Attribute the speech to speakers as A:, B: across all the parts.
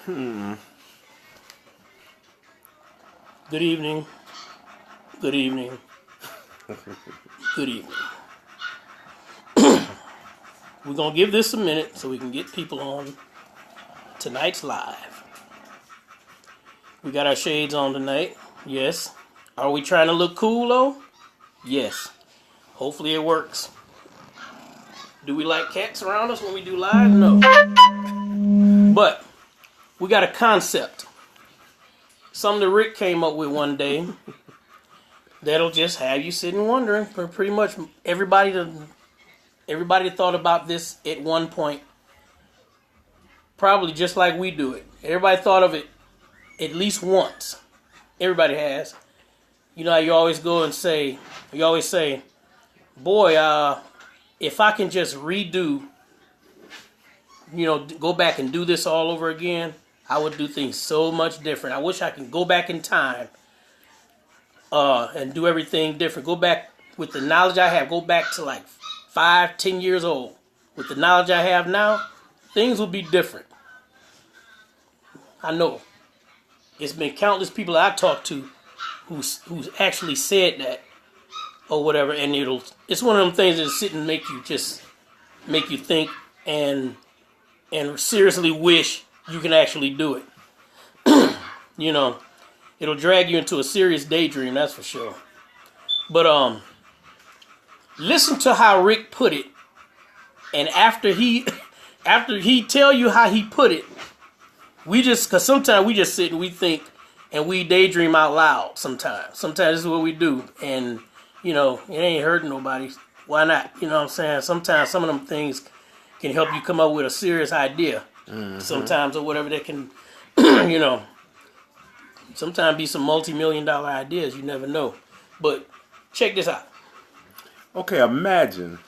A: Good evening. Good evening. Good evening. We're going to give this a minute so we can get people on tonight's live. We got our shades on tonight. Yes. Are we trying to look cool, though? Yes. Hopefully it works. Do we like cats around us when we do live? No. But we got a concept. Something that Rick came up with one day that'll just have you sitting wondering. Pretty much everybody thought about this at one point. Probably just like we do it. Everybody thought of it at least once. Everybody has. You know how you always say, boy, if I can just redo, go back and do this all over again, I would do things so much different. I wish I could go back in time and do everything different. Go back with the knowledge I have. Go back to like 5-10 years old. With the knowledge I have now, things will be different. I know. It's been countless people I've talked to who's actually said that or whatever, and it's one of them things that sit and make you think and seriously wish you can actually do it. It'll drag you into a serious daydream, that's for sure. But listen to how Rick put it, and after he tell you how he put it, because sometimes we just sit and we think and we daydream out loud. Sometimes this is what we do, and it ain't hurting nobody. Why not? You know what I'm saying? Sometimes some of them things can help you come up with a serious idea. Mm-hmm. Sometimes, or whatever, that can, sometimes be some multi-million-dollar ideas. You never know. But check this out.
B: Okay, imagine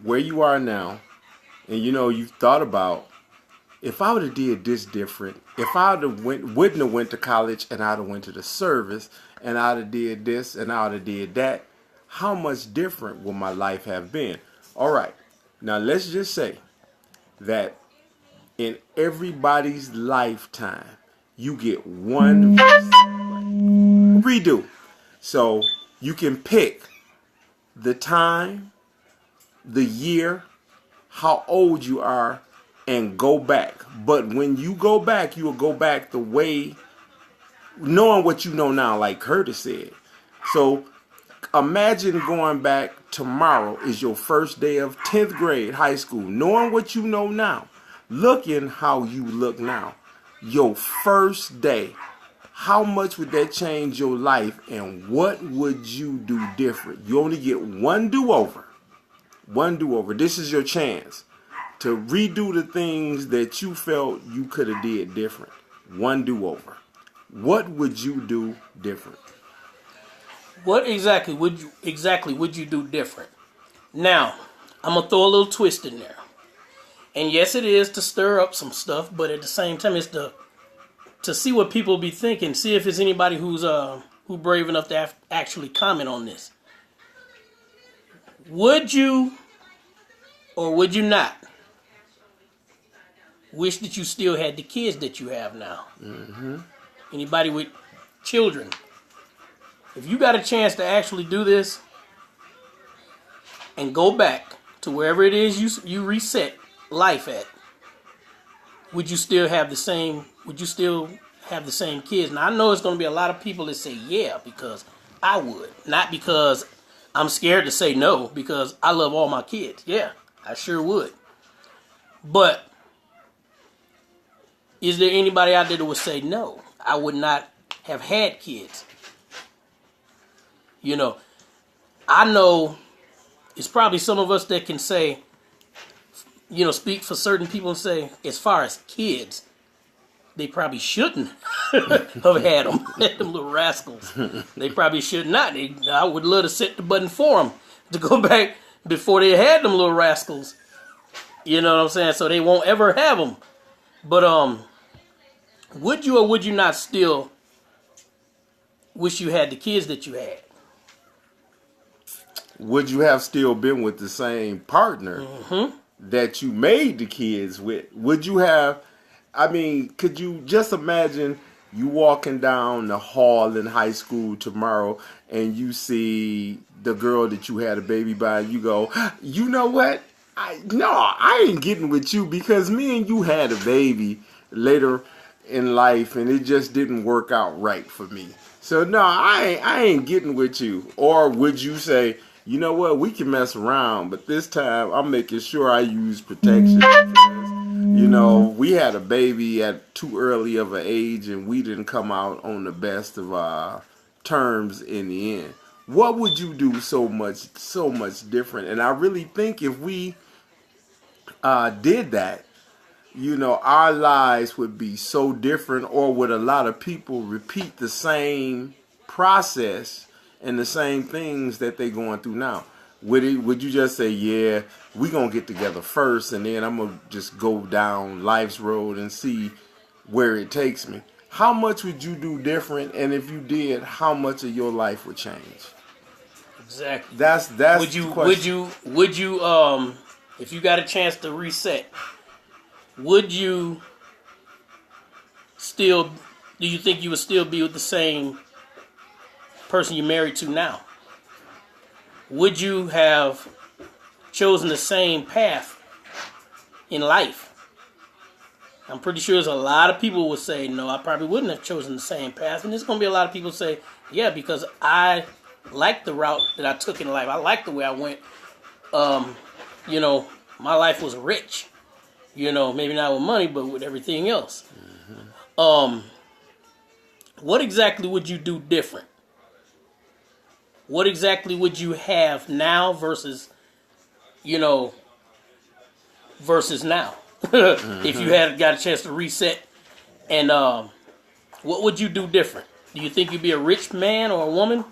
B: where you are now, and you've thought about, if I would have did this different, if I wouldn't have went to college and I'd have went to the service and I'd have did this and I'd have did that, how much different would my life have been? All right, now let's just say that in everybody's lifetime, you get one redo. So you can pick the time, the year, how old you are, and go back. But when you go back, you will go back the way, knowing what you know now, like Curtis said. So imagine going back tomorrow is your first day of 10th grade high school, knowing what you know now, looking how you look now. Your first day, how much would that change your life, and what would you do different? You only get one do-over. One do-over. This is your chance to redo the things that you felt you could have did different. One do-over. What would you do different?
A: What exactly would you do different? Now, I'm going to throw a little twist in there. And yes, it is to stir up some stuff, but at the same time, it's to see what people be thinking, see if there's anybody who's brave enough to actually comment on this. Would you or would you not wish that you still had the kids that you have now? Mm-hmm. Anybody with children? If you got a chance to actually do this and go back to wherever it is you reset life at, would you still have the same kids? Now, I know it's going to be a lot of people that say yeah, because I would. Not because I'm scared to say no, because I love all my kids. Yeah, I sure would. But is there anybody out there that would say no? I would not have had kids. I know it's probably some of us that can say, speak for certain people and say, as far as kids, they probably shouldn't have had them little rascals. They probably should not. I would love to set the button for them to go back before they had them little rascals. You know what I'm saying? So they won't ever have them. But would you or would you not still wish you had the kids that you had?
B: Would you have still been with the same partner that you made the kids with? Would you have, I mean, could you just imagine you walking down the hall in high school tomorrow and you see the girl that you had a baby by and you go, you know what? I ain't getting with you because me and you had a baby later in life and it just didn't work out right for me. So no, I ain't getting with you. Or would you say, you know what, we can mess around, but this time I'm making sure I use protection because, you know, we had a baby at too early of an age and we didn't come out on the best of terms in the end. What would you do so much different? And I really think if we did that, you know, our lives would be so different, or would a lot of people repeat the same process and the same things that they're going through now? Would you just say, yeah, we gonna get together first and then I'm gonna just go down life's road and see where it takes me? How much would you do different, and if you did, how much of your life would change?
A: Exactly.
B: That's
A: would you
B: the question.
A: would you if you got a chance to reset, would you still, do you think you would still be with the same person you're married to now? Would you have chosen the same path in life? I'm pretty sure there's a lot of people would say, no, I probably wouldn't have chosen the same path. And there's going to be a lot of people say, yeah, because I like the route that I took in life. I like the way I went. You know, my life was rich. You know, maybe not with money, but with everything else. What exactly would you do different? What exactly would you have now versus, you know, versus now? If you had got a chance to reset, and what would you do different? Do you think you'd be a rich man or a woman?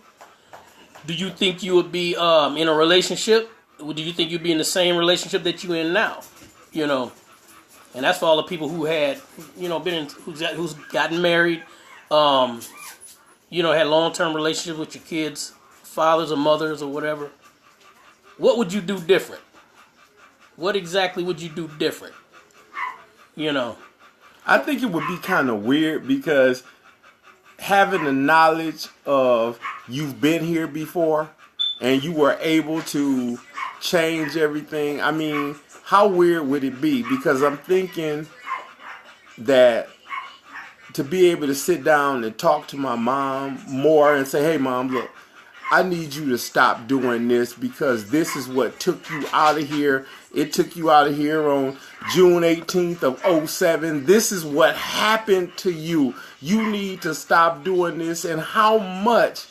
A: Do you think you would be in a relationship? Do you think you'd be in the same relationship that you're in now? You know, and that's for all the people who had, you know, been in, who's gotten married, you know, had long-term relationships with your kids, fathers or mothers or whatever. What would you do different? What exactly would you do different? You know,
B: I think it would be kind of weird because having the knowledge of you've been here before and you were able to change everything. I mean, how weird would it be? Because I'm thinking that to be able to sit down and talk to my mom more and say, hey, Mom, look, I need you to stop doing this because this is what took you out of here. It took you out of here on June 18th of 07. This is what happened to you. You need to stop doing this. And how much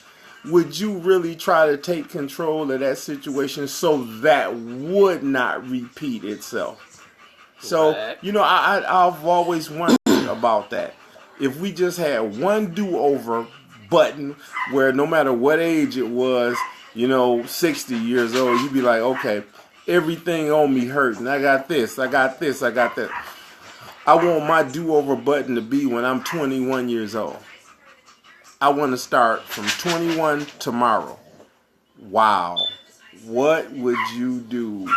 B: would you really try to take control of that situation so that would not repeat itself? So, you know, I've always wondered about that. If we just had one do-over button where no matter what age it was, you know, 60 years old, you'd be like, okay, everything on me hurt, and I got this, I got this, I got that. I want my do-over button to be when I'm 21 years old. I want to start from 21 tomorrow. Wow. What would you do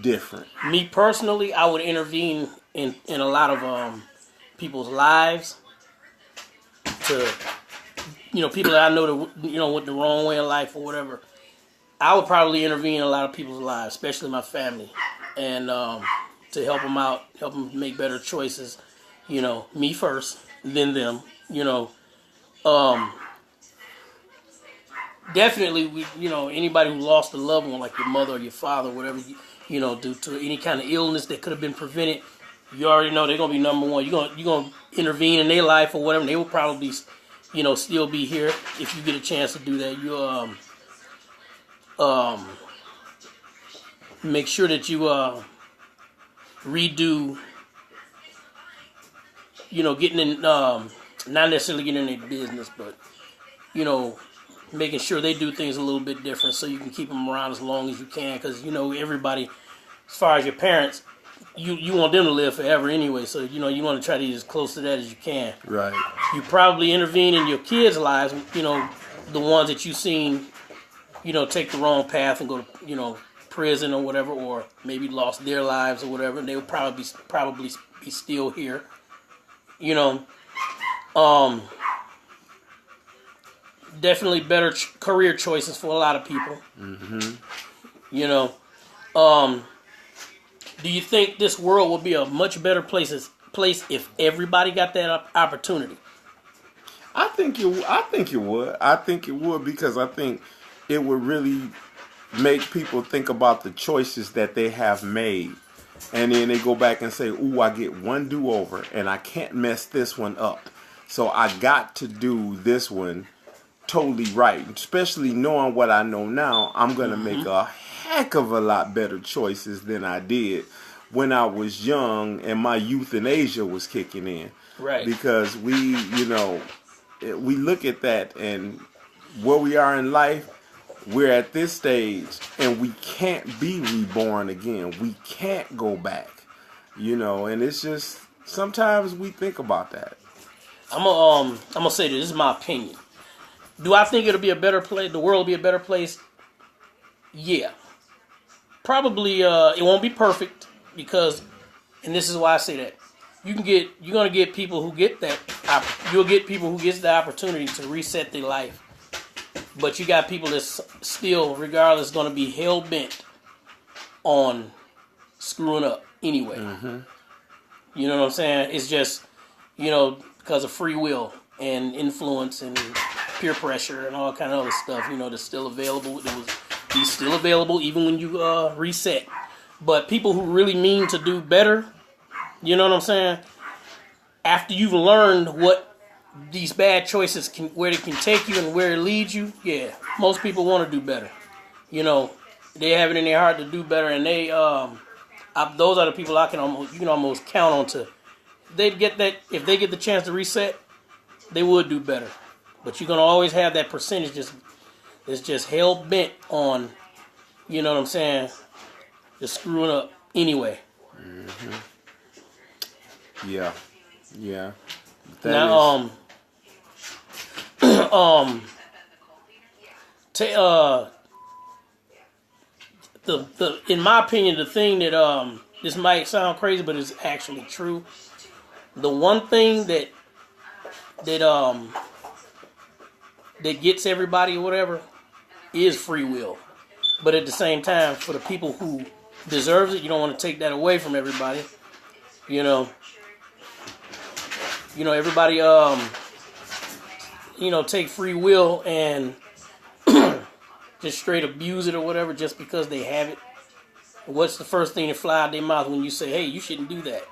B: different?
A: me personally, I would intervene in a lot of people's lives to, you know, people that I know that, you know, went the wrong way in life or whatever. I would probably intervene in a lot of people's lives, especially my family, and to help them out, help them make better choices. You know, me first, then them. You know, definitely, you know, anybody who lost a loved one, like your mother or your father, or whatever, you know, due to any kind of illness that could have been prevented, you already know they're gonna be number one. You're gonna intervene in their life or whatever. And they will probably, you know, still be here if you get a chance to do that. You make sure that you redo, you know, getting in, not necessarily getting in their business, but, you know, making sure they do things a little bit different so you can keep them around as long as you can, because, you know, everybody, as far as your parents, you want them to live forever anyway, so, you know, you want to try to get as close to that as you can.
B: Right.
A: You probably intervene in your kids' lives, you know, the ones that you've seen, you know, take the wrong path and go to, you know, prison or whatever, or maybe lost their lives or whatever. They would probably be still here. You know, definitely better career choices for a lot of people. You know, do you think this world would be a much better place if everybody got that opportunity?
B: I think it would. I think it would because I think it would really make people think about the choices that they have made. And then they go back and say, ooh, I get one do-over and I can't mess this one up. So I got to do this one totally right. Especially knowing what I know now, I'm going to make a heck of a lot better choices than I did when I was young and my youth in Asia was kicking in.
A: Right.
B: Because we look at that and where we are in life, we're at this stage and we can't be reborn again. We can't go back, and it's just sometimes we think about that.
A: I'm gonna say this is my opinion. Do I think it'll be a better place? The world will be a better place? Yeah. Probably it won't be perfect because, and this is why I say that. You're gonna get people who get that. You'll get people who gets the opportunity to reset their life. But you got people that's still, regardless, going to be hell-bent on screwing up anyway. You know what I'm saying? It's just, because of free will and influence and peer pressure and all kind of other stuff, that's still available. It will be still available even when you reset. But people who really mean to do better, you know what I'm saying? After you've learned what these bad choices where they can take you and where it leads you, yeah, most people want to do better. They have it in their heart to do better, and they those are the people you can almost count on to. They'd get that if they get the chance to reset, they would do better. But you're gonna always have that percentage that's just hell bent on, you know what I'm saying, just screwing up anyway.
B: Yeah.
A: Now, in my opinion, the thing that this might sound crazy, but it's actually true. The one thing that gets everybody or whatever is free will. But at the same time, for the people who deserves it, you don't want to take that away from everybody. Everybody take free will and just straight abuse it or whatever just because they have it. What's the first thing that fly out their mouth when you say, hey, you shouldn't do that?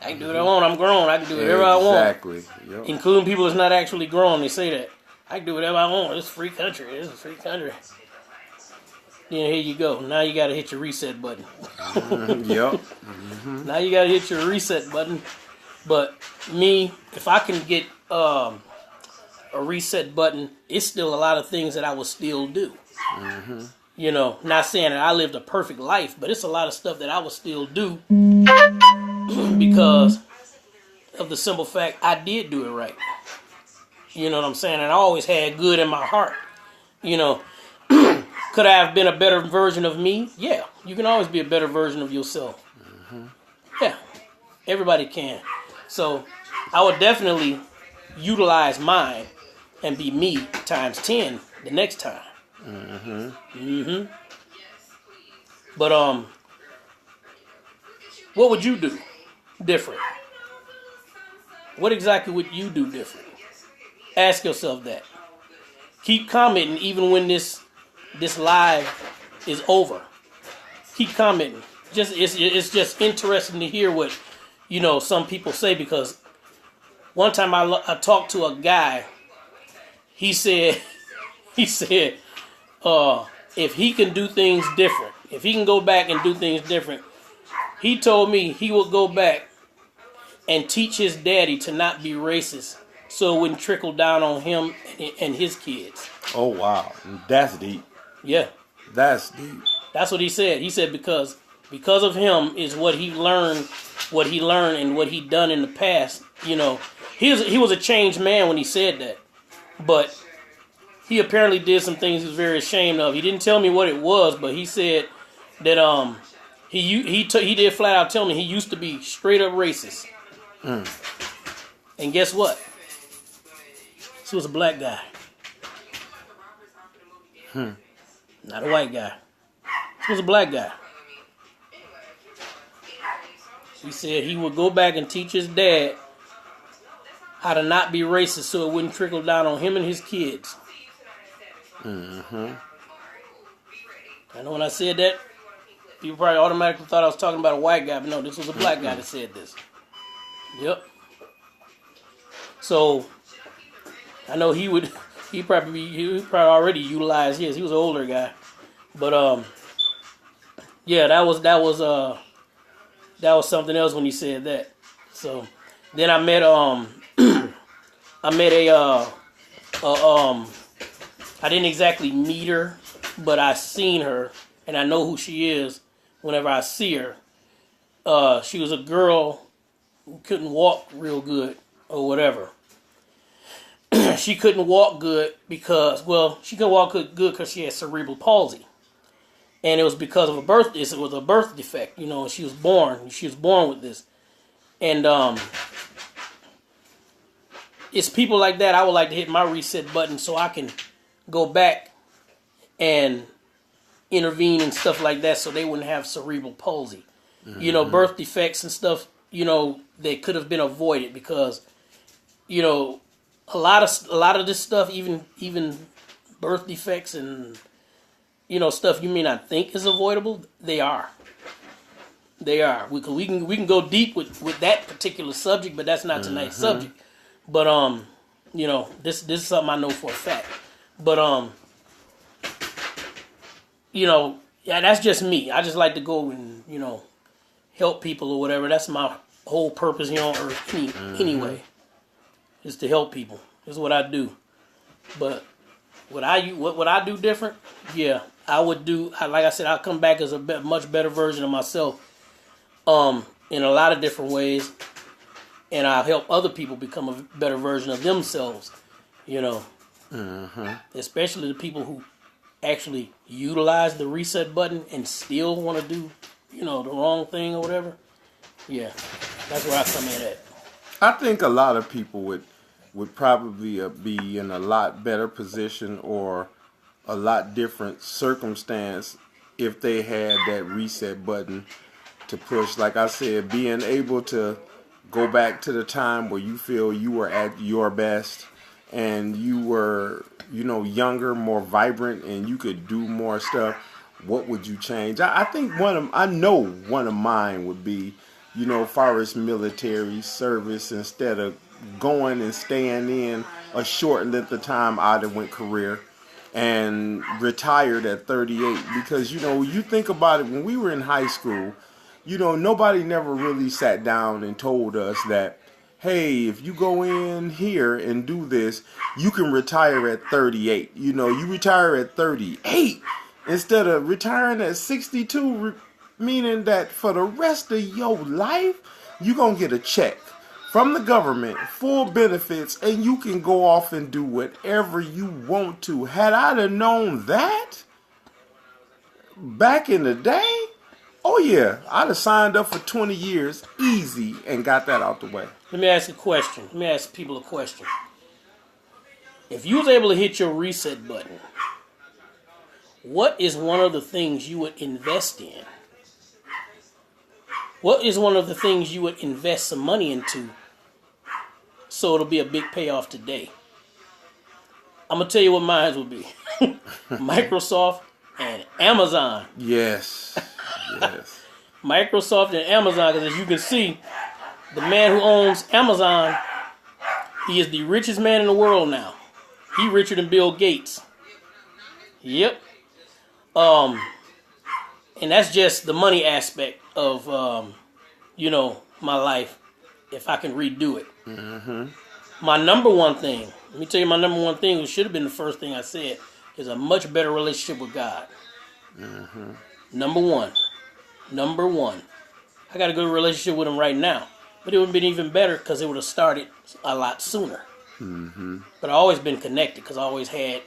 A: I can do what I want. I'm grown. I can do whatever I want.
B: Exactly. Yep.
A: Including people that's not actually grown. They say that. I can do whatever I want. It's a free country. It's a free country. Then here you go. Now you got to hit your reset button.
B: Yep.
A: Now you got to hit your reset button. But me, if I can get a reset button, it's still a lot of things that I will still do. Not saying that I lived a perfect life, but it's a lot of stuff that I will still do because of the simple fact I did do it right. You know what I'm saying? And I always had good in my heart. Could I have been a better version of me? Yeah, you can always be a better version of yourself. Yeah, everybody can. So I would definitely utilize mine and be me times 10 the next time. But what would you do different? What exactly would you do different? Ask yourself that. Keep commenting even when this live is over. Keep commenting. It's just interesting to hear what some people say, because one time I talked to a guy. He said if he can do things different, if he can go back and do things different, he told me he would go back and teach his daddy to not be racist so it wouldn't trickle down on him and his kids.
B: Oh, wow. That's deep.
A: Yeah.
B: That's deep.
A: That's what he said. He said because of him is what he learned and what he done in the past. He was a changed man when he said that. But he apparently did some things he was very ashamed of. He didn't tell me what it was, but he said that he did flat out tell me he used to be straight up racist. And guess what? This was a black guy. Not a white guy. This was a black guy. He said he would go back and teach his dad how to not be racist so it wouldn't trickle down on him and his kids. I know when I said that, people probably automatically thought I was talking about a white guy, but no, this was a black guy that said this. Yep. So I know he probably already utilized his. He was an older guy, but yeah, that was something else when he said that. So then I met I didn't exactly meet her, but I seen her and I know who she is whenever I see her. She was a girl who couldn't walk real good or whatever. She couldn't walk good because, she couldn't walk good because she had cerebral palsy. And it was because of it was a birth defect, she was born with this. And it's people like that I would like to hit my reset button so I can go back and intervene and stuff like that so they wouldn't have cerebral palsy. Birth defects and stuff, they could have been avoided because, a lot of this stuff, even birth defects and stuff you may not think is avoidable, they are. We can go deep with that particular subject, but that's not tonight's subject. But this is something I know for a fact. But yeah, that's just me. I just like to go and help people or whatever. That's my whole purpose here on earth anyway. Is to help people. Is what I do. But what I do different? Yeah, I would do. Like I said, I'll come back as a much better version of myself. In a lot of different ways, and I'll help other people become a better version of themselves. Especially the people who actually utilize the reset button and still want to do, the wrong thing or whatever. Yeah, that's where I come in at.
B: I think a lot of people would probably be in a lot better position or a lot different circumstance if they had that reset button to push. Like I said, being able to go back to the time where you feel you were at your best and you were, younger, more vibrant, and you could do more stuff. What would you change? I think I know one of mine would be, far as military service, instead of going and staying in a short length of time, I'd have went career and retired at 38. Because, you think about it, when we were in high school, nobody never really sat down and told us that, hey, if you go in here and do this, you can retire at 38. You retire at 38 instead of retiring at 62, meaning that for the rest of your life, you're going to get a check from the government, full benefits, and you can go off and do whatever you want to. Had I have known that back in the day, oh yeah, I'd have signed up for 20 years easy and got that out the way.
A: Let me ask a question. Let me ask people a question. If you was able to hit your reset button, what is one of the things you would invest in? What is one of the things you would invest some money into so it'll be a big payoff today? I'm going to tell you what mine would be. Microsoft and Amazon.
B: Yes. Yes.
A: Microsoft and Amazon, because as you can see, the man who owns Amazon, he is the richest man in the world now. He richer than Bill Gates. Yep. And that's just the money aspect of, my life, if I can redo it. My number one thing, let me tell you my number one thing, which should have been the first thing I said, is a much better relationship with God. Number one. I got a good relationship with him right now. But it would have been even better because it would have started a lot sooner. But I've always been connected because I always had,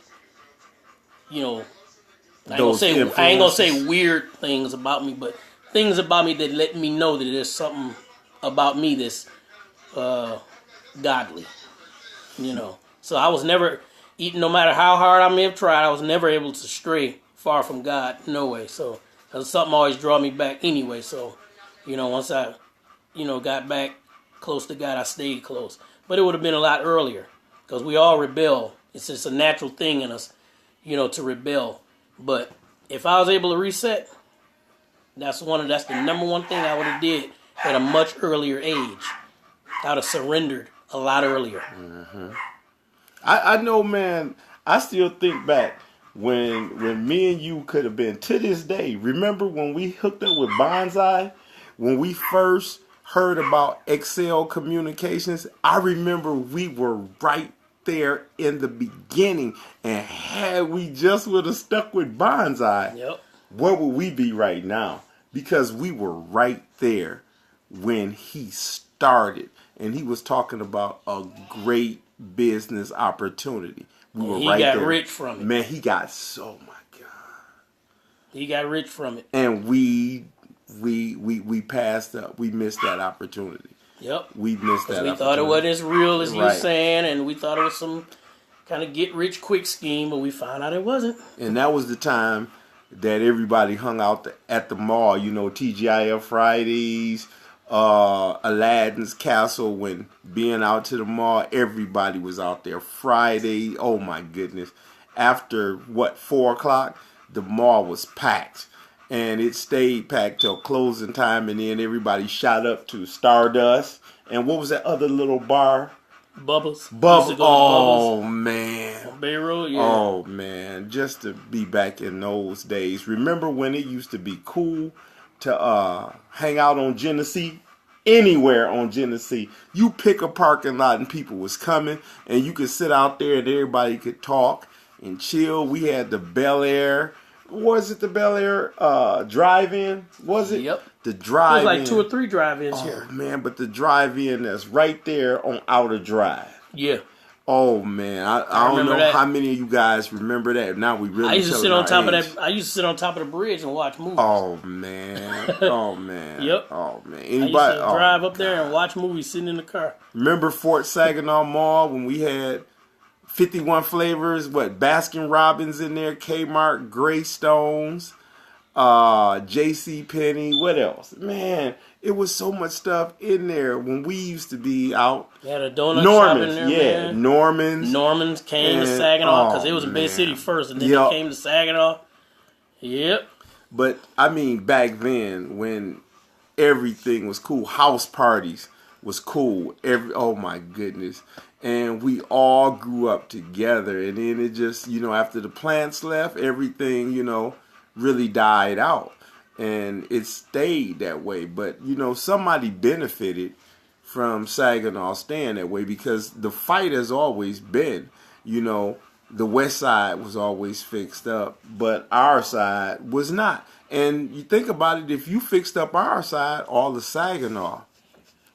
B: those
A: I ain't gonna say
B: influences?
A: weird things about me, but things about me that let me know that there's something about me that's godly. So I was never, even no matter how hard I may have tried, I was never able to stray far from God. No way. So something always draw me back anyway. So once I got back close to God, I stayed close. But it would have been a lot earlier because we all rebel. It's just a natural thing in us, to rebel. But if I was able to reset, that's the number one thing I would have did at a much earlier age. I would have surrendered a lot earlier.
B: I know, man. I still think back when me and you could have been to this day. Remember when we hooked up with Bonsai? When we first heard about Excel Communications, I remember we were right there in the beginning, and had we just would have stuck with Bonsai,
A: Yep.
B: where would we be right now? Because we were right there when he started, and he was talking about a great business opportunity. We were
A: He
B: right
A: got
B: there.
A: rich from it.
B: Man, he got so my God.
A: He got rich from it.
B: And we passed up. We missed that opportunity.
A: Yep.
B: We missed that.
A: We thought it wasn't as real as you were
B: Right.
A: saying, and we thought it was some kind of get rich quick scheme, but we found out it wasn't.
B: And that was the time that everybody hung out at the mall. TGIF Fridays, Aladdin's Castle. When being out to the mall, everybody was out there. Friday, oh my goodness! After 4 o'clock, the mall was packed. And it stayed packed till closing time, and then everybody shot up to Stardust. And what was that other little bar?
A: Bubbles.
B: Bubbles. Oh,
A: Bubbles.
B: man.
A: Bay Road, yeah.
B: Oh, man. Just to be back in those days. Remember when it used to be cool to hang out on Genesee? Anywhere on Genesee. You pick a parking lot and people was coming, and you could sit out there and everybody could talk and chill. We had the Bel Air. Was it the Bel Air drive-in? Was it?
A: Yep.
B: The drive-in.
A: There's like 2 or 3 drive-ins here.
B: Oh, man, but the drive-in that's right there on Outer Drive.
A: Yeah.
B: Oh, man. I don't know how many of you guys remember that. Now we really
A: I used to sit on top
B: age.
A: of that. I used to sit on top of the bridge and watch movies.
B: Oh, man. Oh, man.
A: Yep.
B: Oh, man.
A: I
B: Anybody?
A: used to drive up there and watch movies sitting in the car.
B: Remember Fort Saginaw Mall when we had 51 flavors, Baskin Robbins in there, Kmart, Greystones, J.C. Penney, what else? Man, it was so much stuff in there when we used to be out.
A: They had a donut shop in there, man.
B: Norman's
A: came to Saginaw because it was in Bay City first, and then they came to Saginaw. Yep.
B: But, I mean, back then, when everything was cool, house parties was cool. Oh, my goodness. And we all grew up together. And then it just, after the plants left, everything, really died out. And it stayed that way. But, somebody benefited from Saginaw staying that way because the fight has always been, the west side was always fixed up, but our side was not. And you think about it, if you fixed up our side, all of Saginaw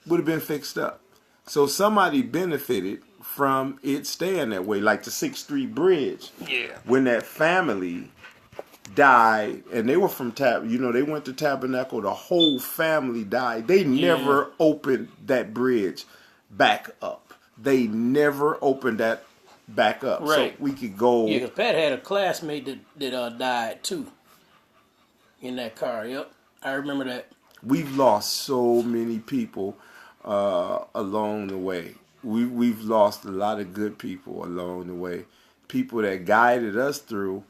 B: would have been fixed up. So somebody benefited from it staying that way, like the 6th Street Bridge.
A: Yeah.
B: When that family died, and they were from they went to Tabernacle, the whole family died. They never opened that bridge back up. They never opened that back up.
A: Right.
B: So we could go.
A: Yeah, because Pat had a classmate that died too in that car. Yep. I remember that.
B: We've lost so many people along the way. We've lost a lot of good people along the way. People that guided us through.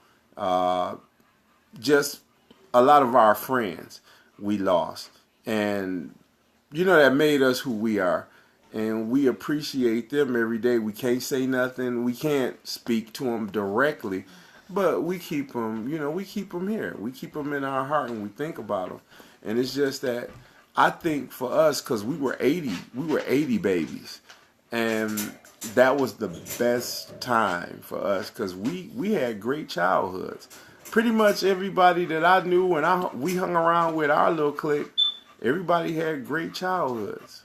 B: Just a lot of our friends we lost. And, that made us who we are. And we appreciate them every day. We can't say nothing. We can't speak to them directly. But we keep them, we keep them here. We keep them in our heart and we think about them. And it's just that I think for us, because we were 80 babies. And that was the best time for us because we had great childhoods. Pretty much everybody that I knew and we hung around with our little clique, everybody had great childhoods.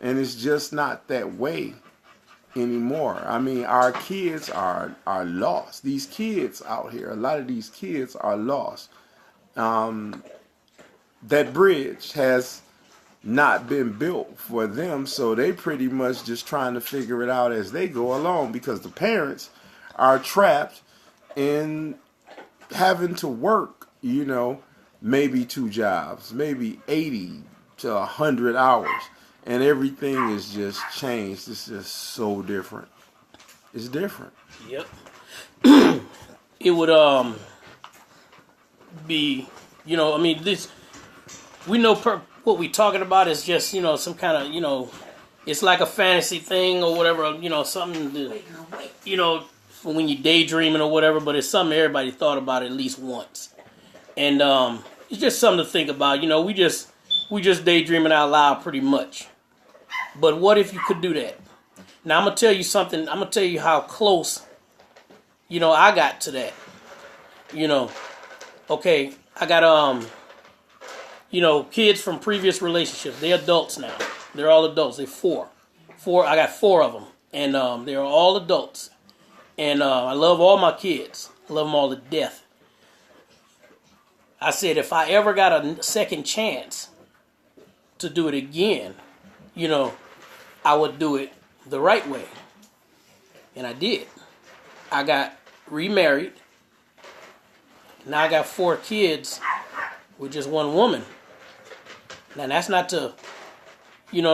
B: And it's just not that way anymore. I mean, our kids are lost. These kids out here, a lot of these kids are lost. That bridge has not been built for them, so they pretty much just trying to figure it out as they go along because the parents are trapped in having to work, maybe 2 jobs, maybe 80 to 100 hours, and everything is just changed. It's just so different. It's different.
A: Yep. It would be, I mean, this, we know what we talking about is just, some kind of, it's like a fantasy thing or whatever, something that, for when you're daydreaming or whatever, but it's something everybody thought about at least once. And it's just something to think about. We just daydreaming out loud pretty much. But what if you could do that? Now I'm gonna tell you something. I'm gonna tell you how close, I got to that. Okay, I got kids from previous relationships. They're adults now. They're all adults. They're four. I got 4 of them, and they're all adults. And I love all my kids. I love them all to death. I said if I ever got a second chance to do it again, I would do it the right way. And I did. I got remarried. Now I got 4 kids with just one woman. Now that's not to,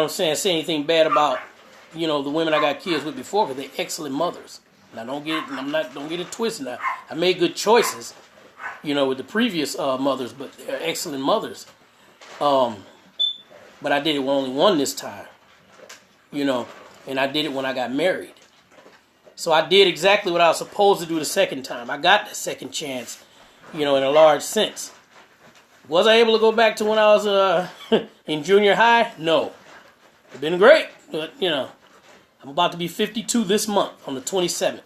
A: say anything bad about, the women I got kids with before, because they're excellent mothers. Now don't get it twisted. Now I made good choices, with the previous mothers, but they're excellent mothers. But I did it with only one this time, and I did it when I got married. So I did exactly what I was supposed to do the second time. I got the second chance, in a large sense. Was I able to go back to when I was in junior high? No. It's been great, but, I'm about to be 52 this month on the 27th,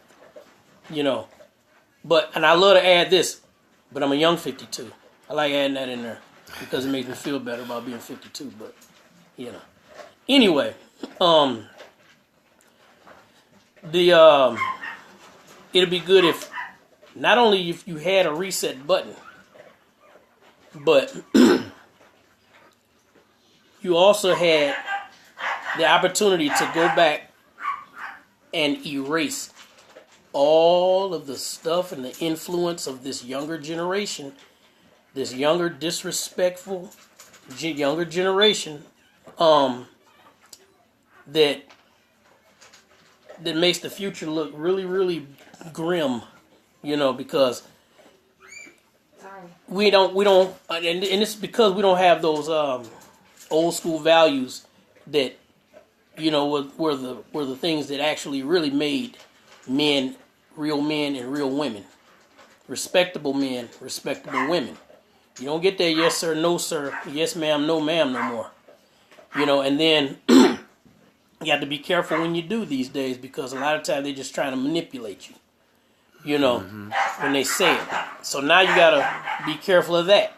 A: But, and I love to add this, but I'm a young 52. I like adding that in there because it makes me feel better about being 52, but, Anyway, it'd be good if, not only if you had a reset button, but you also had the opportunity to go back and erase all of the stuff and the influence of this younger generation, this younger, disrespectful, younger generation, that makes the future look really, really grim, because we don't, and it's because we don't have those old school values that, were the things that actually really made men and real women, respectable men, respectable women. You don't get that yes sir, no sir, yes ma'am, no ma'am no more, and then you have to be careful when you do these days because a lot of times they're just trying to manipulate you, when they say it. So now you gotta be careful of that.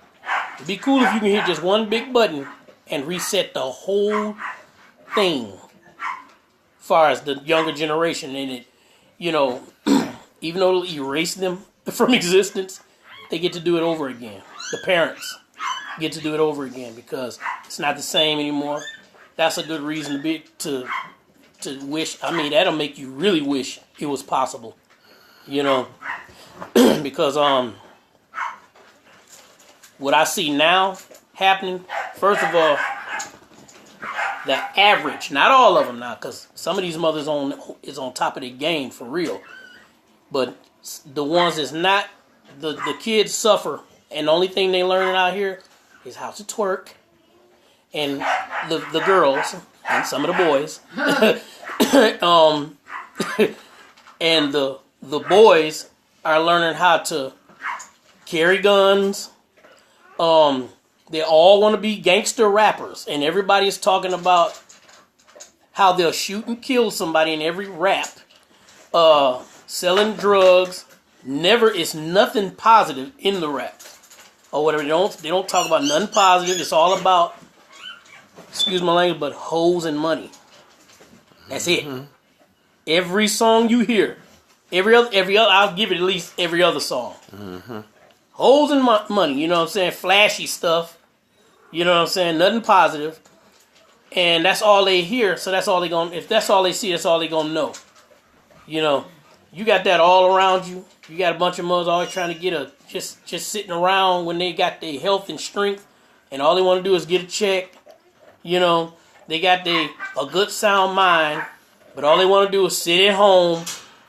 A: It'd be cool if you can hit just one big button and reset the whole thing as far as the younger generation in it, even though it'll erase them from existence, they get to do it over again. The parents get to do it over again because it's not the same anymore. That's a good reason to wish. I mean, that'll make you really wish it was possible, because what I see now happening. First of all, the average, not all of them now, because some of these mothers is on top of their game for real, but the ones that's not, the kids suffer, and the only thing they learning out here is how to twerk. And the girls and some of the boys, and the boys are learning how to carry guns. They all want to be gangster rappers, and everybody is talking about how they'll shoot and kill somebody in every rap. Selling drugs. It's nothing positive in the rap or whatever. They don't talk about nothing positive. It's all about, excuse my language, but hoes and money. That's it. every song you hear, every other, I'll give it at least every other song. Holes in money, you know what I'm saying? Flashy stuff, you know what I'm saying? Nothing positive. And that's all they hear, so that's all they gonna, if that's all they see, that's all they gonna know. You know, you got that all around you. You got a bunch of mothers always trying to get just sitting around when they got their health and strength, and all they want to do is get a check. You know, they got a good sound mind, but all they want to do is sit at home.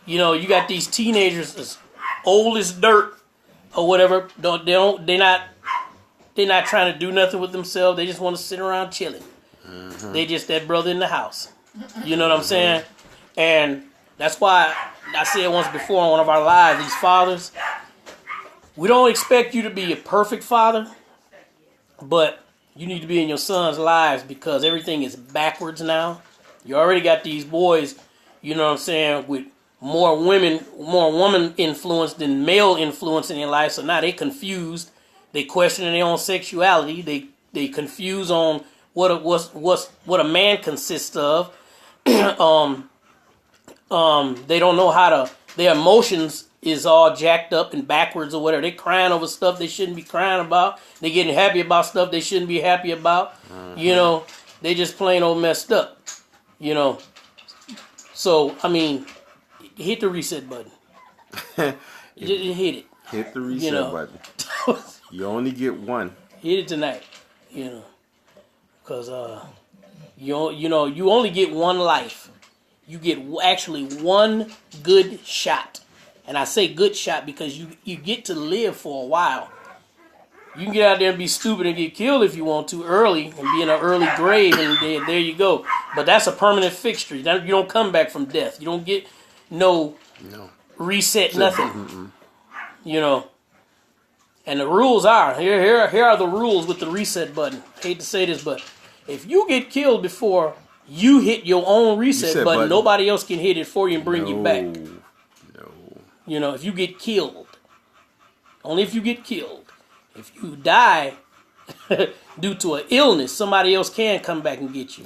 A: You know, you got these teenagers as old as dirt or whatever. They're not trying to do nothing with themselves. They just want to sit around chilling. They just that brother in the house. You know what I'm saying? And that's why I said once before on one of our lives, these fathers, we don't expect you to be a perfect father, but you need to be in your son's lives because everything is backwards now. You already got these boys, you know what I'm saying, with more woman influence than male influence in their life. So now they confused. They questioning their own sexuality. They confuse on what a man consists of. They don't know how to. Their emotions is all jacked up and backwards or whatever. They crying over stuff they shouldn't be crying about. They getting happy about stuff they shouldn't be happy about. You know, they just plain old messed up. You know, so I mean, hit the reset button. Just hit it.
B: Hit the reset button. You only get one.
A: Hit it tonight. You know, because you only get one life. You get actually one good shot. And I say good shot because you get to live for a while. You can get out there and be stupid and get killed if you want to early and be in an early grave and there you go. But that's a permanent fixture. You don't come back from death. You don't get no reset, nothing. You know. And the rules are, here are the rules with the reset button. I hate to say this, but if you get killed before you hit your own reset button, nobody else can hit it for you and bring you back. No. You know, if you get killed. Only if you get killed. If you die due to an illness, somebody else can come back and get you.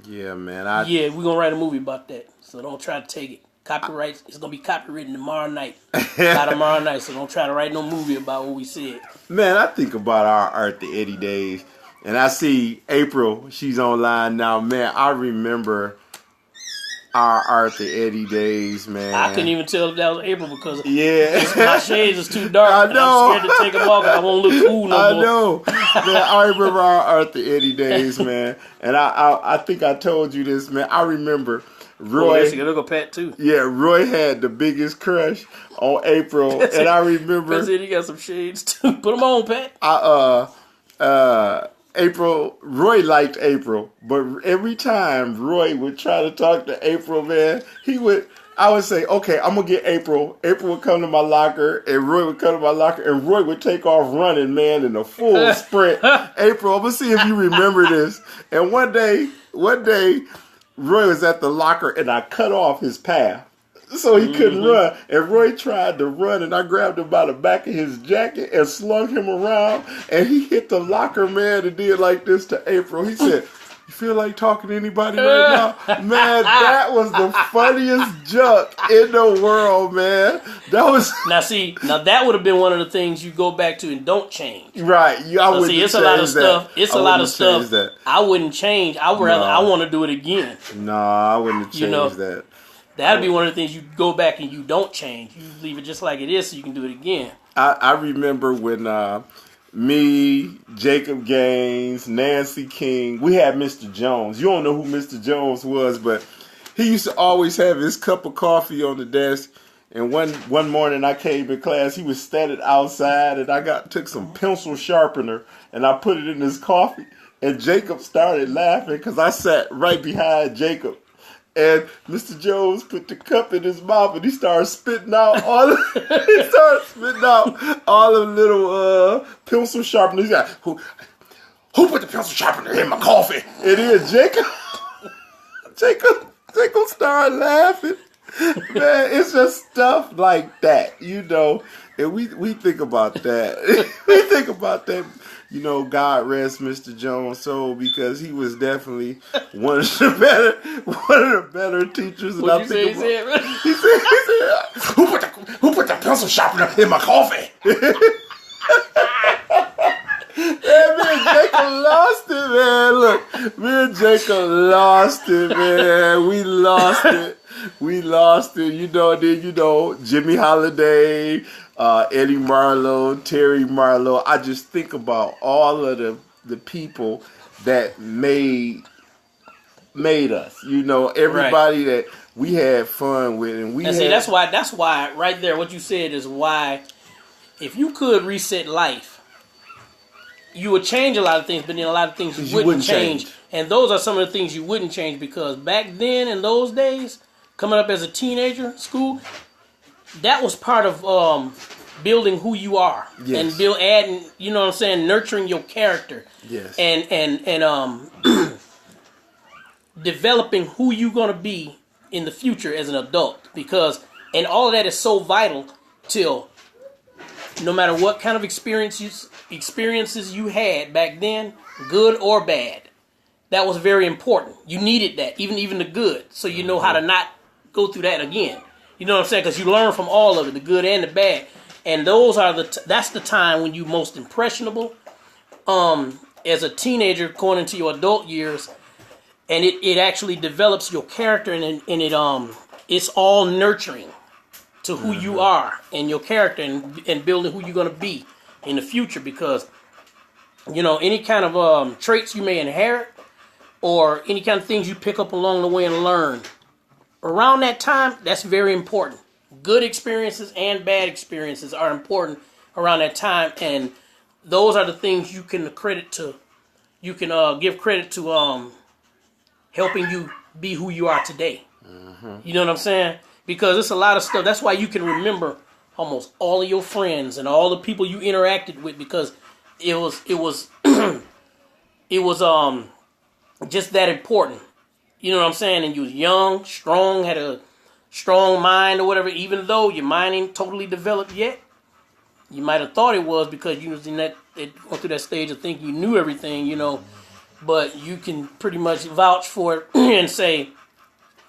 B: Yeah, man.
A: Yeah, we're going to write a movie about that. So don't try to take it. Copyright. It's going to be copywritten tomorrow night. Not tomorrow night, so don't try to write no movie about what we said.
B: Man, I think about our Arthur Eddie days, and I see April. She's online now. Man, I remember our Arthur Eddie days, man.
A: I couldn't even tell if that was April because
B: my
A: shades is too dark.
B: I know.
A: I'm scared to take them off. I won't look cool no more.
B: I know. Man, I remember our Arthur Eddie days, man. And I think I told you this, man. I remember Roy.
A: Look at Pat too.
B: Yeah, Roy had the biggest crush on April, and I remember.
A: Pat said he got some shades too. Put them on, Pat.
B: April, Roy liked April, but every time Roy would try to talk to April, man, I would say, okay, I'm going to get April. April would come to my locker, and Roy would come to my locker, and Roy would take off running, man, in a full sprint. April, I'm going to see if you remember this. And one day, Roy was at the locker, and I cut off his path. So he couldn't run. And Roy tried to run, and I grabbed him by the back of his jacket and slung him around. And he hit the locker, man, and did like this to April. He said, "You feel like talking to anybody right now?" Man, that was the funniest joke in the world, man. That was...
A: Now that would have been one of the things you go back to and don't change.
B: Right. I wouldn't
A: it's a lot of stuff. It's a lot of stuff
B: that.
A: I wouldn't change. I want to do it again.
B: No, I wouldn't have changed that.
A: That'd be one of the things you go back and you don't change. You leave it just like it is so you can do it again.
B: I remember when me, Jacob Gaines, Nancy King, we had Mr. Jones. You don't know who Mr. Jones was, but he used to always have his cup of coffee on the desk. And one morning I came in class, he was standing outside, and I took some pencil sharpener and I put it in his coffee. And Jacob started laughing because I sat right behind Jacob. And Mr. Jones put the cup in his mouth, and he started spitting out all the little pencil sharpeners. He's like, who put the pencil sharpener in my coffee? It is Jacob. Jacob started laughing. Man, it's just stuff like that, you know. And we think about that. We think about that. You know, God rest Mr. Jones' soul, because he was definitely one of the better teachers. And
A: What
B: I
A: you say?
B: think
A: He
B: about,
A: said,
B: he said, who put the pencil sharpener in my coffee? Man, me and Jacob lost it, man. Look, me and Jacob lost it, man. We lost it. We lost it. Jimmy Holiday, Eddie Marlowe, Terry Marlowe. I just think about all of the people that made us.
A: Right.
B: Everybody that we had fun with, and we
A: And
B: had.
A: see, that's why right there, what you said is why, if you could reset life, you would change a lot of things, but then a lot of things you wouldn't change. And those are some of the things you wouldn't change, because back then, in those days, coming up as a teenager, school, that was part of building who you are.
B: Yes.
A: And adding, you know what I'm saying, nurturing your character.
B: Yes.
A: And developing who you're going to be in the future as an adult. And all of that is so vital till no matter what kind of experiences you had back then, good or bad, that was very important. You needed that, even the good, so you know how to not go through that again. You know what I'm saying? Because you learn from all of it, the good and the bad. And that's the time when you're most impressionable as a teenager going into your adult years, and it actually develops your character, and it's all nurturing to who you are and your character, and building who you're going to be in the future, because any kind of traits you may inherit, or any kind of things you pick up along the way and learn around that time, that's very important. Good experiences and bad experiences are important around that time, and those are the things you can give credit to helping you be who you are today. You know what I'm saying? Because it's a lot of stuff. That's why you can remember almost all of your friends and all the people you interacted with, because it was it was just that important. You know what I'm saying? And you was young, strong, had a strong mind or whatever. Even though your mind ain't totally developed yet, you might have thought it was, because you was went through that stage of thinking you knew everything. But you can pretty much vouch for it and say,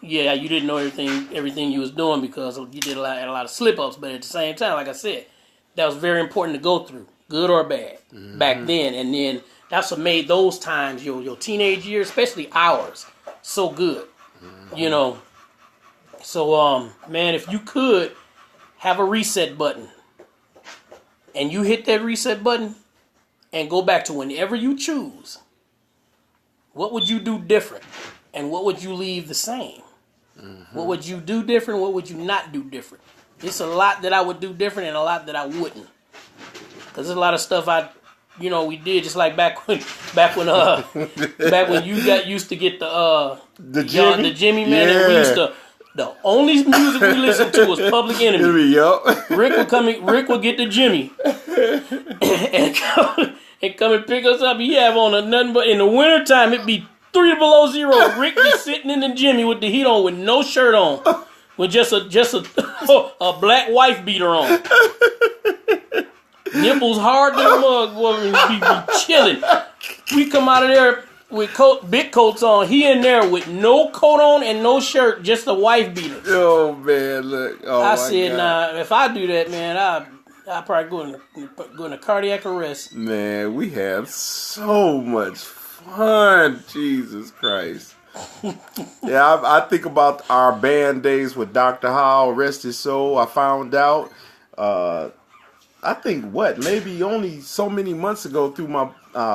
A: yeah, you didn't know everything you was doing, because you did a lot of slip ups. But at the same time, like I said, that was very important to go through, good or bad, back then. And then that's what made those times, your teenage years, especially ours, so good. So man, if you could have a reset button, and you hit that reset button and go back to whenever you choose, what would you do different, and what would you leave the same? What would you do different? What would you not do different? There's a lot that I would do different, and a lot that I wouldn't. Because there's a lot of stuff we did, just like back when you used to get the Jimmy, man.
B: Yeah.
A: And we used to, the only music we listened to was Public Enemy.
B: Yup.
A: Rick would get the Jimmy and come and pick us up. He have on nothing but, in the wintertime, it'd be 3 below 0. Rick be sitting in the Jimmy with the heat on, with no shirt on, with just a black wife beater on. Nipples hard to the mug, boy, be chilling. We come out of there with big coats on. He in there with no coat on and no shirt, just a wife beater.
B: Oh man, look. Oh,
A: I said, nah, if I do that, man, I probably go into cardiac arrest.
B: Man, we had so much fun. Jesus Christ. Yeah, I think about our band days with Dr. Howell, rest his soul. I found out, I think, maybe only so many months ago through my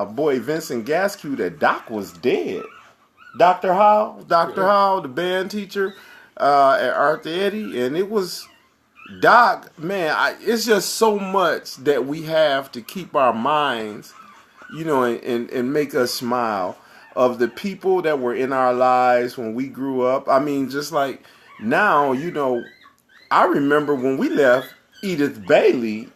B: boy Vincent Gaskew, that Doc was dead. Dr. Howell, the band teacher at Arthur Eddy, and it was Doc. Man, it's just so much that we have to keep our minds, and make us smile, of the people that were in our lives when we grew up. I mean, just like now, I remember when we left Edith Bailey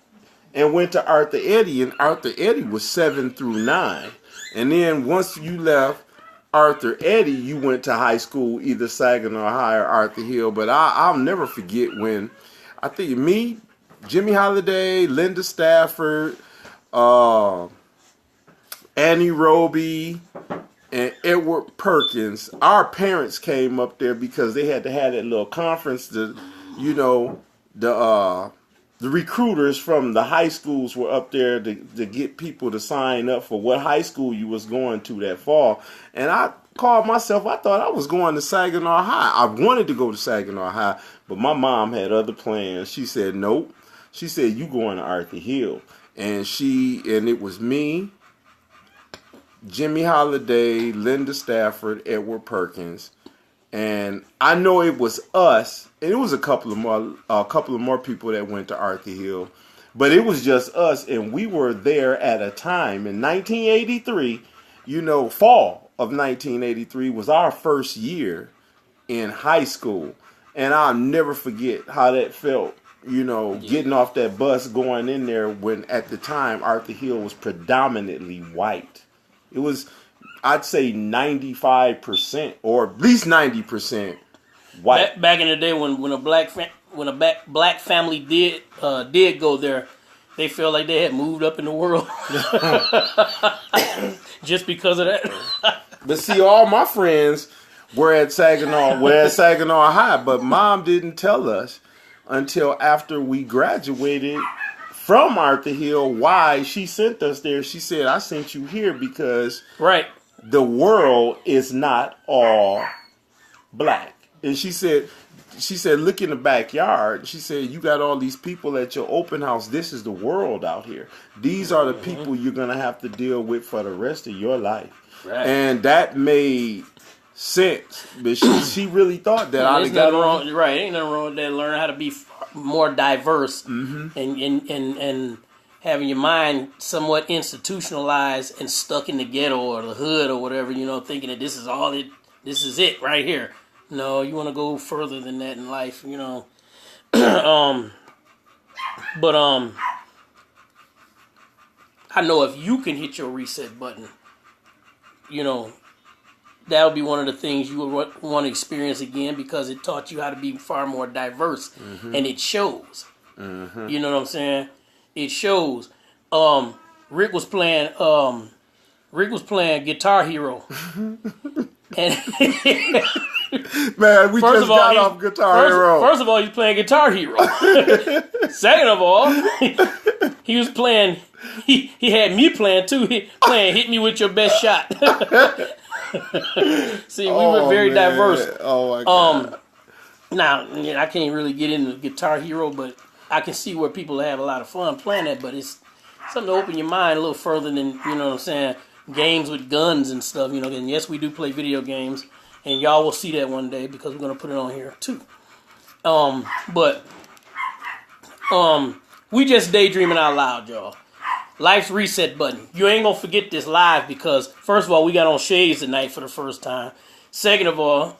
B: and went to Arthur Eddy, and Arthur Eddy was 7 through 9. And then once you left Arthur Eddy, you went to high school, either Saginaw High or Arthur Hill. But I'll never forget when, I think Jimmy Holiday, Linda Stafford, uh, Annie Roby, and Edward Perkins. Our parents came up there because they had to have that little conference. You know, the recruiters from the high schools were up there to get people to sign up for what high school you was going to that fall. And I called myself, I thought I was going to Saginaw High. I wanted to go to Saginaw High, but my mom had other plans. She said, nope. She said, you going to Arthur Hill. And it was me, Jimmy Holiday, Linda Stafford, Edward Perkins, and I know it was us, and it was a couple of more people that went to Arthur Hill, but it was just us, and we were there at a time in 1983. You know, fall of 1983 was our first year in high school, and I'll never forget how that felt. You know, getting off that bus, going in there when at the time Arthur Hill was predominantly white. It was, I'd say 95% or at least 90% white.
A: Back in the day when a black family did go there, they felt like they had moved up in the world just because of that.
B: But see, all my friends were at Saginaw High, but Mom didn't tell us until after we graduated from Arthur Hill why she sent us there. She said, I sent you here because the world is not all black. And she said, look in the backyard. She said, you got all these people at your open house. This is the world out here. These are the people you're going to have to deal with for the rest of your life. Right. And that made sense. But she really thought that
A: Ain't nothing wrong with that. Learn how to be more diverse and having your mind somewhat institutionalized and stuck in the ghetto or the hood or whatever, you know, thinking that this is it right here. No, you want to go further than that in life, you know. I know if you can hit your reset button, you know, that'll be one of the things you would want to experience again because it taught you how to be far more diverse, and it shows. You know what I'm saying? It shows. Rick was playing Guitar Hero, and
B: man, we just got off Guitar Hero.
A: First of all, he's playing Guitar Hero. Second of all, he was playing. He had me playing too. Playing "Hit Me with Your Best Shot." See, we were very diverse.
B: Oh my God.
A: Now, I can't really get into Guitar Hero, but I can see where people have a lot of fun playing that. But it's something to open your mind a little further than, you know what I'm saying, games with guns and stuff. You know, and yes, we do play video games, and y'all will see that one day because we're gonna put it on here too. We just daydreaming out loud, y'all. Life's reset button. You ain't gonna forget this live because first of all, we got on shades tonight for the first time. Second of all,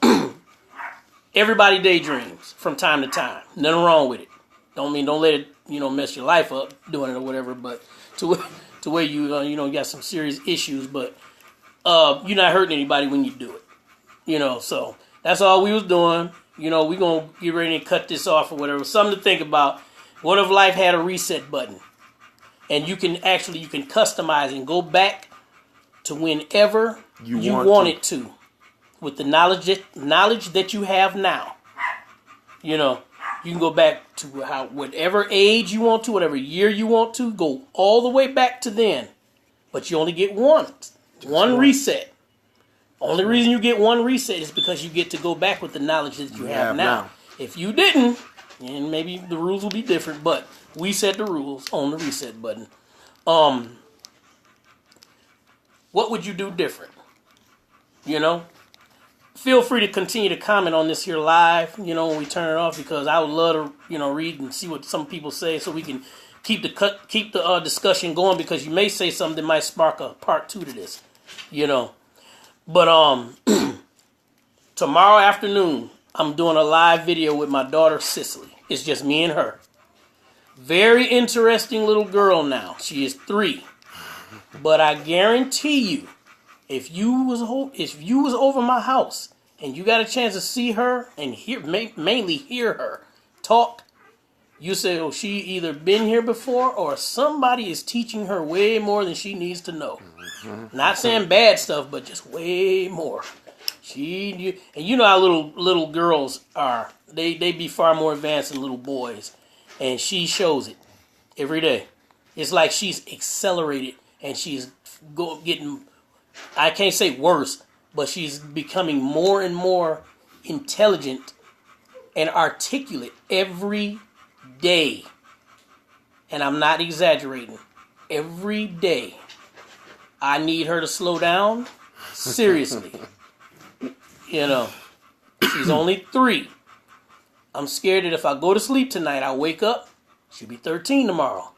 A: everybody daydreams from time to time. Nothing wrong with it. Don't let it, you know, mess your life up doing it or whatever. But to where you you got some serious issues, but you're not hurting anybody when you do it. You know, so that's all we was doing. You know, we gonna get ready and cut this off or whatever. Something to think about. What if life had a reset button? And you can customize and go back to whenever you want it to, with the knowledge that you have now. You know, you can go back to whatever age you want to, whatever year you want to, go all the way back to then. But you only get one reset. Only reason you get one reset is because you get to go back with the knowledge that you have now. If you didn't, and maybe the rules will be different, but we set the rules on the reset button. What would you do different? You know? Feel free to continue to comment on this here live, you know, when we turn it off, because I would love to, you know, read and see what some people say so we can keep the discussion going, because you may say something that might spark a part 2 to this, you know. But tomorrow afternoon, I'm doing a live video with my daughter, Cicely. It's just me and her. Very interesting little girl now. She is 3. But I guarantee you, if you was over my house and you got a chance to see her and mainly hear her talk, you say, oh, she either been here before or somebody is teaching her way more than she needs to know. Not saying bad stuff, but just way more. And you know how little girls are. They be far more advanced than little boys. And she shows it every day. It's like she's accelerated and she's getting, I can't say worse, but she's becoming more and more intelligent and articulate every day. And I'm not exaggerating. Every day. I need her to slow down. Seriously. You know, she's only 3. I'm scared that if I go to sleep tonight, I'll wake up, she'll be 13 tomorrow.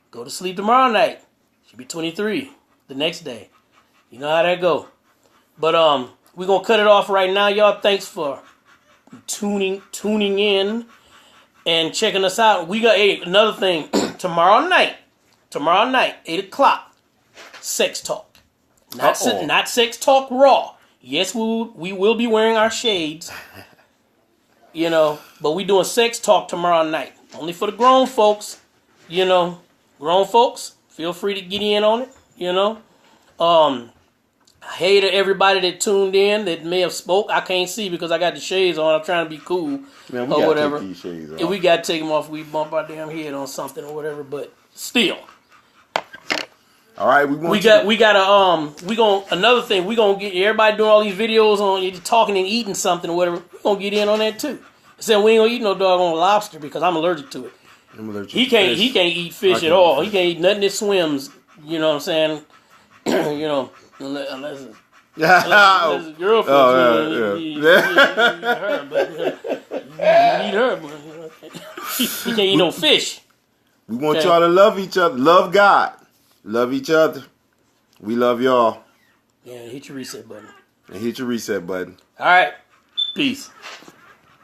A: Go to sleep tomorrow night, she'll be 23 the next day. You know how that go. But we're going to cut it off right now, y'all. Thanks for tuning in and checking us out. We got another thing. Tomorrow night, 8 o'clock, sex talk. Not sex talk raw. Yes, we will be wearing our shades, you know, but we doing sex talk tomorrow night. Only for the grown folks, you know. Grown folks, feel free to get in on it, you know. Hey to everybody that tuned in that may have spoke. I can't see because I got the shades on. I'm trying to be cool.
B: Man, we
A: or
B: gotta
A: whatever.
B: take these shades off.
A: If we got to take them off, we bump our damn head on something or whatever, but still.
B: All right,
A: another thing, we gonna get everybody doing all these videos on you talking and eating something or whatever. We gonna get in on that too. Said we ain't gonna eat no doggone lobster because I'm allergic to it. He can't eat fish at all. He can't eat nothing that swims. You know what I'm saying? You know, unless it's a girlfriend. You eat her, but he can't eat no fish.
B: We want y'all to love each other, love God, love each other. We love y'all.
A: Yeah, hit your reset button.
B: And hit your reset button.
A: All right, peace.